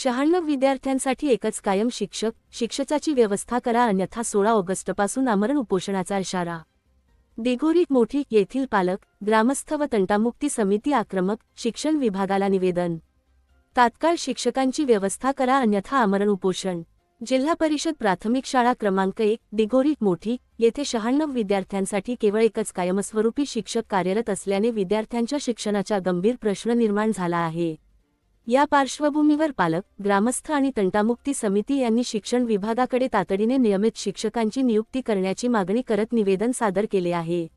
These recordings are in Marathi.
96 विद्यार्थ्यांसाठी एकच कायम शिक्षक, शिक्षकाची व्यवस्था करा अन्यथा 16 ऑगस्टपासून आमरण उपोषणाचा इशारा। दिघोरी मोठी येथील पालक, ग्रामस्थ व तंटामुक्ती समिती आक्रमक, शिक्षण विभागाला निवेदन। तात्काळ शिक्षकांची व्यवस्था करा अन्यथा आमरण उपोषण। जिल्हा परिषद प्राथमिक शाळा क्रमांक 1, दिघोरी मोठी येथे 96 विद्यार्थ्यांसाठी केवळ एकच कायमस्वरूपी शिक्षक कार्यरत असल्याने विद्यार्थ्यांच्या शिक्षणाचा गंभीर प्रश्न निर्माण झाला आहे। या पार्श्वभूमीवर पालक, ग्रामस्थ आणि तंटामुक्ती समिती यांनी शिक्षण विभागाकडे तातडीने नियमित शिक्षकांची नियुक्ती करण्याची मागणी करत निवेदन सादर केले आहे।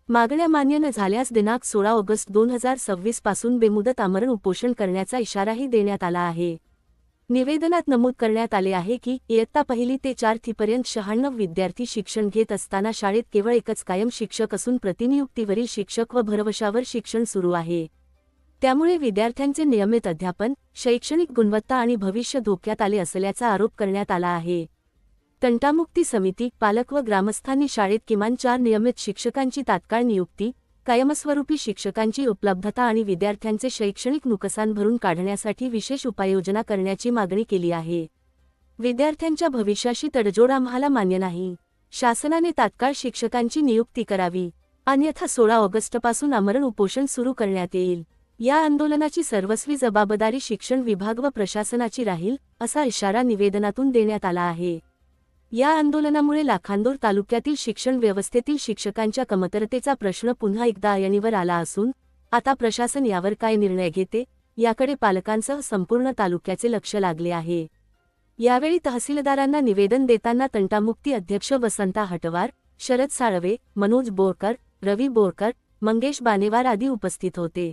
मागण्या मान्य न झाल्यास दिनांक 16 ऑगस्ट 2026 पासून बेमुदत आमरण उपोषण करण्याचा इशाराही देण्यात आला आहे। निवेदनात नमूद करण्यात आले आहे की इयत्ता 1 ते 4 पर्यंत 96 विद्यार्थी शिक्षण घेत असताना शाळेत केवळ एकच कायम शिक्षक असून प्रतिनियुक्तीवरील शिक्षक व भरवशावर शिक्षण सुरू आहे। त्यामुळे विद्यार्थ्यांचे नियमित अध्यापन, शैक्षणिक गुणवत्ता आणि भविष्य धोक्यात आले असल्याचा आरोप करण्यात आला आहे। तंटामुक्ती समिती, पालक व ग्रामस्थांनी शाळेत किमान 4 नियमित शिक्षकांची तात्काळ नियुक्ती, कायमस्वरूपी शिक्षकांची उपलब्धता आणि विद्यार्थ्यांचे शैक्षणिक नुकसान भरून काढण्यासाठी विशेष उपाययोजना करण्याची मागणी केली आहे। विद्यार्थ्यांच्या भविष्याशी तडजोड आम्हाला मान्य नाही। शासनाने तात्काळ शिक्षकांची नियुक्ती करावी, अन्यथा 16 ऑगस्टपासून आमरण उपोषण सुरू करण्यात येईल। या आंदोलनाची सर्वस्वी जबाबदारी शिक्षण विभाग व प्रशासनाची राहील, असा इशारा निवेदनातून देण्यात आला आहे। या आंदोलनामुळे लाखांदूर तालुक्यातील शिक्षण व्यवस्थेतील शिक्षकांच्या कमतरतेचा प्रश्न पुन्हा एकदा ऐरणीवर आला असून आता प्रशासन यावर काय निर्णय घेते, याकडे पालकांसह संपूर्ण तालुक्याचे लक्ष लागले आहे। यावेळी तहसीलदारांना निवेदन देताना तंटामुक्ती अध्यक्ष वसंता हटवार, शरद साळवे, मनोज बोरकर, रवी बोरकर, मंगेश बानेवार आदी उपस्थित होते।